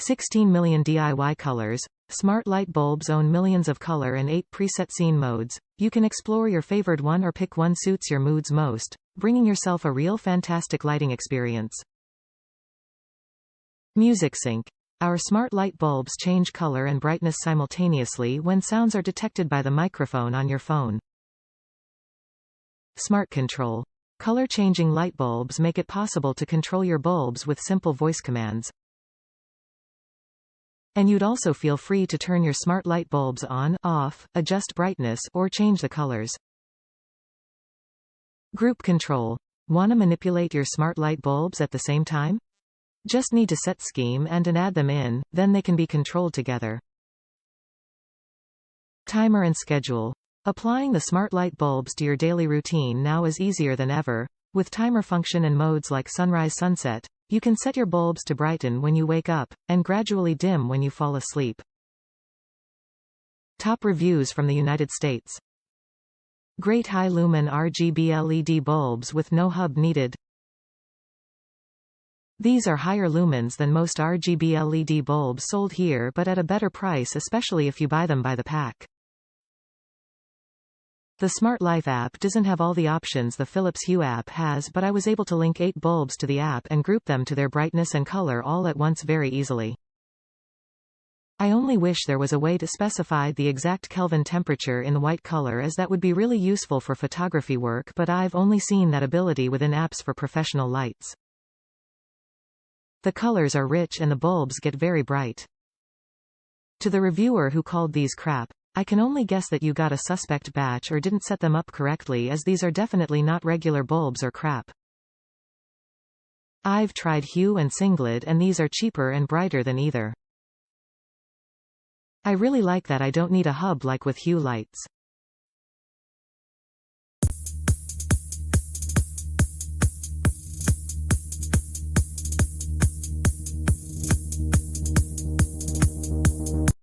16 million DIY colors. Smart light bulbs own millions of color and 8 preset scene modes. You can explore your favorite one or pick one suits your moods most, bringing yourself a real fantastic lighting experience. Music sync. Our smart light bulbs change color and brightness simultaneously when sounds are detected by the microphone on your phone. Smart control. Color-changing light bulbs make it possible to control your bulbs with simple voice commands. And you'd also feel free to turn your smart light bulbs on, off, adjust brightness, or change the colors. Group control. Want to manipulate your smart light bulbs at the same time? Just need to set scheme and add them in, then they can be controlled together. Timer and schedule. Applying the smart light bulbs to your daily routine now is easier than ever. With timer function and modes like sunrise-sunset, you can set your bulbs to brighten when you wake up, and gradually dim when you fall asleep. Top reviews from the United States. Great high-lumen RGB LED bulbs with no hub needed. These are higher lumens than most RGB LED bulbs sold here but at a better price, especially if you buy them by the pack. The Smart Life app doesn't have all the options the Philips Hue app has, but I was able to link 8 bulbs to the app and group them to their brightness and color all at once very easily. I only wish there was a way to specify the exact Kelvin temperature in the white color, as that would be really useful for photography work, but I've only seen that ability within apps for professional lights. The colors are rich and the bulbs get very bright. To the reviewer who called these crap, I can only guess that you got a suspect batch or didn't set them up correctly, as these are definitely not regular bulbs or crap. I've tried Hue and Singlet and these are cheaper and brighter than either. I really like that I don't need a hub like with Hue lights.